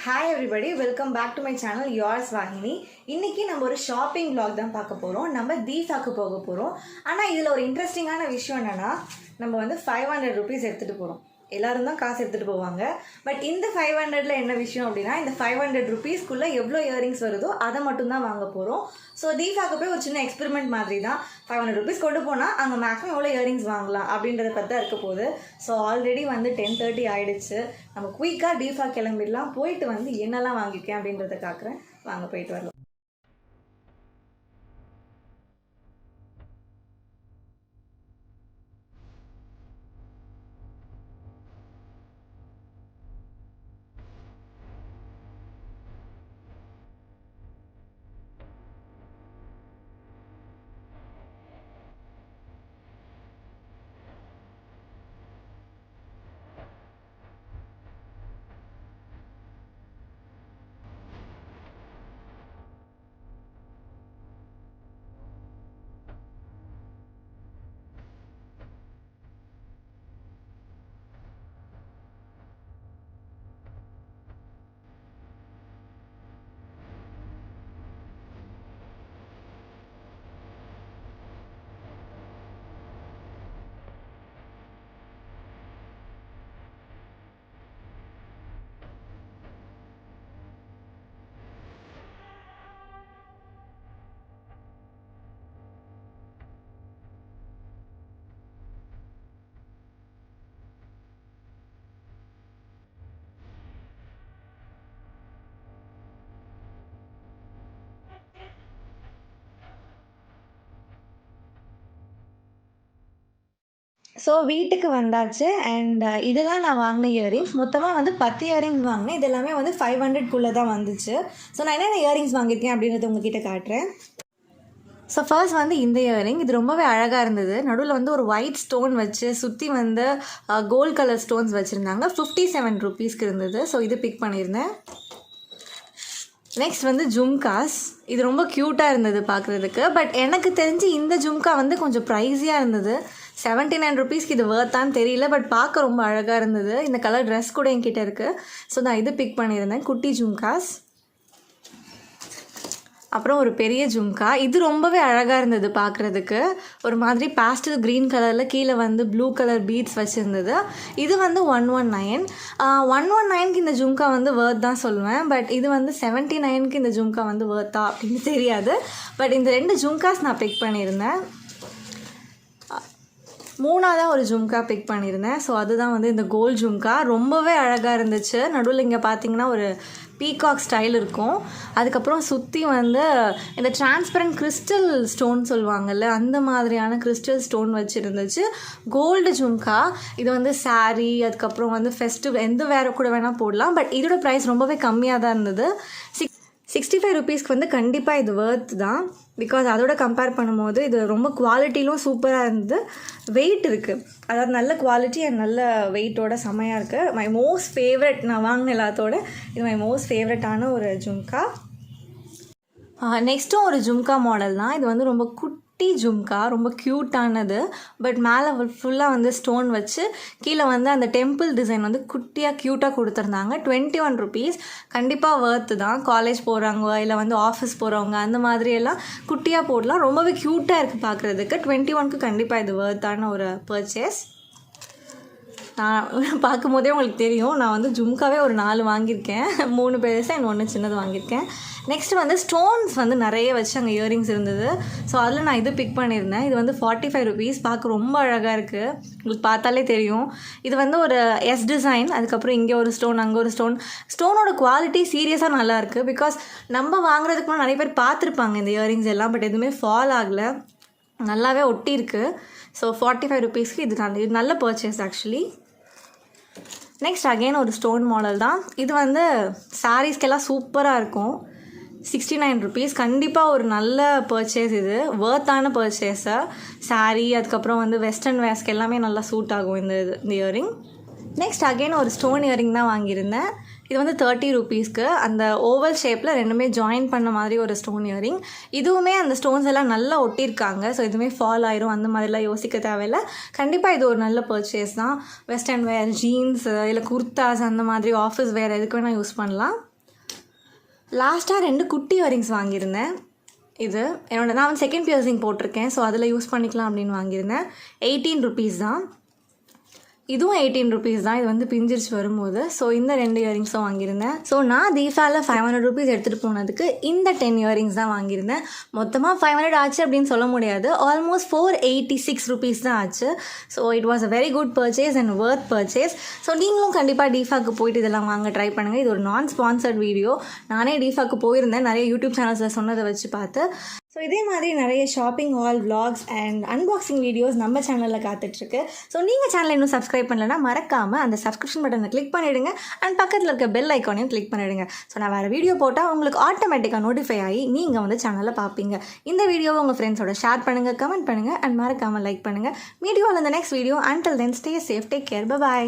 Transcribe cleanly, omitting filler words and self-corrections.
Hi everybody, welcome back to my channel yours Vahini. இன்றைக்கி நம்ம ஒரு ஷாப்பிங் வ்ளாக் தான் பார்க்க போகிறோம். நம்ம தீஃபாக்கு போக போகிறோம். ஆனால் இதில் ஒரு இன்ட்ரெஸ்டிங்கான விஷயம் என்னென்னா, நம்ம வந்து 500 ருபீஸ் எடுத்துகிட்டு போகிறோம். எல்லோரும் தான் காசு எடுத்துகிட்டு போவாங்க. பட் இந்த 500ல் என்ன விஷயம் அப்படின்னா, இந்த 500 ருபீஸ்க்குள்ளே எவ்வளோ இயரிங்ஸ் வருதோ அதை மட்டும்தான் வாங்க போகிறோம். ஸோ தீஃபாக்கு போய் ஒரு சின்ன எக்ஸ்பெரிமெண்ட் மாதிரி தான். 500 ருபீஸ் கொண்டு போனால் அங்கே மேக்ஸிமம் எவ்வளோ இயரிங்ஸ் வாங்கலாம் அப்படின்றத பற்றி தான் இருக்க போகுது. ஸோ ஆல்ரெடி வந்து 10:30 ஆகிடுச்சு. நம்ம குயிக்காக தீஃபா கிளம்பிடலாம். போயிட்டு வந்து என்னெல்லாம் வாங்கியிருக்கேன் அப்படின்றத காக்குறேன். வாங்க போயிட்டு வரலாம். ஸோ வீட்டுக்கு வந்தாச்சு. அண்ட் இதெல்லாம் நான் வாங்கின இயரிங்ஸ். மொத்தமாக வந்து 10 இயரிங்ஸ் வாங்கினேன். இது எல்லாமே வந்து 500க்குள்ளே தான் வந்துச்சு. ஸோ நான் என்னென்ன இயரிங்ஸ் வாங்கியிருக்கேன் அப்படின்றத உங்ககிட்ட காட்டுறேன். ஸோ ஃபர்ஸ்ட் வந்து இந்த இயரிங், இது ரொம்பவே அழகாக இருந்தது. நடுவில் வந்து ஒரு ஒயிட் ஸ்டோன் வச்சு சுற்றி வந்து கோல்ட் கலர் ஸ்டோன்ஸ் வச்சுருந்தாங்க. 57 ருபீஸ்க்கு இருந்தது. ஸோ இது பிக் பண்ணியிருந்தேன். நெக்ஸ்ட் வந்து ஜும்காஸ். இது ரொம்ப க்யூட்டாக இருந்தது பார்க்குறதுக்கு. பட் எனக்கு தெரிஞ்சு இந்த ஜும்கா வந்து கொஞ்சம் ப்ரைஸியாக இருந்தது. 79 ருபீஸ்க்கு இது வர்த்தான்னு தெரியல. பட் பார்க்க ரொம்ப அழகாக இருந்தது. இந்த கலர் ட்ரெஸ் கூட என்கிட்ட இருக்குது. ஸோ நான் இது பிக் பண்ணியிருந்தேன், குட்டி ஜும்காஸ். அப்புறம் ஒரு பெரிய ஜும்கா. இது ரொம்பவே அழகாக இருந்தது பார்க்குறதுக்கு. ஒரு மாதிரி பாஸ்டல் க்ரீன் கலரில் கீழே வந்து ப்ளூ கலர் பீட்ஸ் வச்சுருந்தது. இது வந்து 119. 119க்கு இந்த ஜும்கா வந்து வர்த் தான் சொல்லுவேன். பட் இது வந்து 79க்கு இந்த ஜும்கா வந்து வர்த்தா அப்படின்னு தெரியாது. பட் இந்த 2 ஜும்காஸ் நான் பிக் பண்ணியிருந்தேன். மூணாவதாக ஒரு ஜும்கா பிக் பண்ணியிருந்தேன். ஸோ அதுதான் வந்து இந்த கோல்ட் ஜும்கா. ரொம்பவே அழகாக இருந்துச்சு. நடுவில் இங்கே பார்த்தீங்கன்னா ஒரு பீகாக் ஸ்டைல் இருக்கும். அதுக்கப்புறம் சுற்றி வந்து இந்த டிரான்ஸ்பரண்ட் கிறிஸ்டல் ஸ்டோன் சொல்லுவாங்கள்ல, அந்த மாதிரியான கிறிஸ்டல் ஸ்டோன் வச்சுருந்துச்சு. கோல்டு ஜும்கா. இது வந்து சாரீ, அதுக்கப்புறம் வந்து ஃபெஸ்டிவ் எந்த வேறு கூட வேணால் போடலாம். பட் இதோட ப்ரைஸ் ரொம்பவே கம்மியாக தான் இருந்தது. 65 ருபீஸ்க்கு வந்து கண்டிப்பாக இது வர்த் தான். பிகாஸ் அதோட கம்பேர் பண்ணும்போது இது ரொம்ப குவாலிட்டிலும் சூப்பராக இருந்தது. வெயிட் இருக்குது, அதாவது நல்ல குவாலிட்டி அண்ட் நல்ல வெயிட்டோட செம்மையாக இருக்குது. மை மோஸ்ட் ஃபேவரட், நான் வாங்கின எல்லாத்தோட இது மை மோஸ்ட் ஃபேவரட்டான ஒரு ஜும்கா. நெக்ஸ்ட்டும் ஒரு ஜும்கா மாடல் தான். இது வந்து ரொம்ப குட்டி ஜும்கா, ரொம்ப க்யூட்டானது. பட் மேலே ஃபுல்லாக வந்து ஸ்டோன் வச்சு கீழே வந்து அந்த டெம்பிள் டிசைன் வந்து குட்டியாக க்யூட்டாக கொடுத்துருந்தாங்க. 21 ருபீஸ். கண்டிப்பாக வர்த்து தான். காலேஜ் போகிறவங்க இல்லை வந்து ஆஃபீஸ் போகிறவங்க அந்த மாதிரியெல்லாம் குட்டியாக போடலாம். ரொம்பவே க்யூட்டாக இருக்குது பார்க்குறதுக்கு. 21க்கு கண்டிப்பாக இது வர்த்தான ஒரு பர்ச்சேஸ். நான் பார்க்கும்போதே உங்களுக்கு தெரியும், நான் வந்து ஜும்காவே ஒரு 4 வாங்கியிருக்கேன். 3 பெருசாக அண்ட் 1 சின்னது வாங்கியிருக்கேன். நெக்ஸ்ட்டு வந்து ஸ்டோன்ஸ் வந்து நிறைய வச்சு அங்கே இயரிங்ஸ் இருந்தது. ஸோ அதில் நான் இது பிக் பண்ணியிருந்தேன். இது வந்து 45 ருபீஸ். பார்க்க ரொம்ப அழகாக இருக்குது, உங்களுக்கு பார்த்தாலே தெரியும். இது வந்து ஒரு எஸ் டிசைன். அதுக்கப்புறம் இங்கே ஒரு ஸ்டோன், அங்கே ஒரு ஸ்டோன். ஸ்டோனோட குவாலிட்டி சீரியஸாக நல்லாயிருக்கு. பிகாஸ் நம்ம வாங்குறதுக்கு முன்னாடி நிறைய பேர் பார்த்துருப்பாங்க இந்த இயரிங்ஸ் எல்லாம். பட் எதுவுமே ஃபால் ஆகலை, நல்லாவே ஒட்டியிருக்கு. ஸோ 45 ருபீஸ்க்கு இது நல்ல பர்ச்சேஸ் ஆக்சுவலி. நெக்ஸ்ட் அகெயின் ஒரு ஸ்டோன் மாடல் தான். இது வந்து சாரீஸ்க்கெல்லாம் சூப்பராக இருக்கும். 69 ருபீஸ். கண்டிப்பாக ஒரு நல்ல பர்ச்சேஸ். இது வர்த்தான பர்ச்சேஸை. சாரீ, அதுக்கப்புறம் வந்து வெஸ்டர்ன் வேர்ஸ்க்கு எல்லாமே நல்லா சூட் ஆகும் இந்த இயரிங். நெக்ஸ்ட் அகெயின் ஒரு ஸ்டோன் இயரிங் தான் வாங்கியிருந்தேன். இது வந்து 30 ருபீஸ்க்கு. அந்த ஓவல் ஷேப்பில் ரெண்டுமே ஜாயின் பண்ண மாதிரி ஒரு ஸ்டோன் இயரிங். இதுவுமே அந்த ஸ்டோன்ஸ் எல்லாம் நல்லா ஒட்டியிருக்காங்க. ஸோ இதுவுமே ஃபால் ஆயிரும் அந்த மாதிரிலாம் யோசிக்க தேவையில்லை. கண்டிப்பாக இது ஒரு நல்ல பர்ச்சேஸ் தான். வெஸ்டர்ன் வேர், ஜீன்ஸ் இல்லை குர்தாஸ் அந்த மாதிரி ஆஃபீஸ் வேர் எதுக்கு வேணால் யூஸ் பண்ணலாம். லாஸ்ட்டாக 2 குட்டி இயரிங்ஸ் வாங்கியிருந்தேன். இது நான் வந்து செகண்ட் பியர்சிங் போட்டிருக்கேன். ஸோ அதில் யூஸ் பண்ணிக்கலாம் அப்படின்னு வாங்கியிருந்தேன். 18 ருபீஸ் தான். இதுவும் 18 ருபீஸ் தான். இது வந்து பிஞ்சிருச்சு வரும்போது. ஸோ இந்த 2 இயரிங்ஸும் வாங்கியிருந்தேன். ஸோ நான் தீபாவில் 500 ருபீஸ் எடுத்துகிட்டு போனதுக்கு இந்த 10 இயரிங்ஸ் தான் வாங்கியிருந்தேன். மொத்தமாக 500 ஆச்சு அப்படின்னு சொல்ல முடியாது. ஆல்மோஸ்ட் 486 ருபீஸ் தான் ஆச்சு. So it was a very good purchase and worth purchase. So நீங்களும் கண்டிப்பாக டிஃபாக்கு போயிட்டு இதெல்லாம் வாங்க ட்ரை பண்ணுங்கள். இது ஒரு நான் ஸ்பான்சர்ட் வீடியோ. நானே டிஃபாக்கு போயிருந்தேன் நிறைய யூடியூப் சேனல்ஸில் சொன்னதை வச்சு பார்த்து. ஸோ இதே மாதிரி நிறைய shopping hall vlogs and unboxing videos நம்ம சேனலில் காத்துட்ருக்கு. ஸோ நீங்கள் சேனலை இன்னும் சப்ஸ்கிரைப் பண்ணலைன்னா மறக்காமல் அந்த சப்ஸ்கிரிப்ஷன் பட்டனை கிளிக் பண்ணிவிடுங்க அண்ட் பக்கத்தில் இருக்க பெல் ஐக்கானையும் கிளிக் பண்ணிவிடுங்க. ஸோ நான் வேறு வீடியோ போட்டால் உங்களுக்கு ஆட்டோமேட்டிக்காக நோட்டிஃபை ஆகி நீங்கள் வந்து சேனலில் பார்ப்பீங்க. இந்த வீடியோவை உங்கள் ஃப்ரெண்ட்ஸோட ஷேர் பண்ணுங்கள், கமெண்ட் பண்ணுங்கள் அண்ட் மறக்காமல் லைக் பண்ணுங்கள். மீடியோவில் இந்த next video. Until then stay safe, take care, by.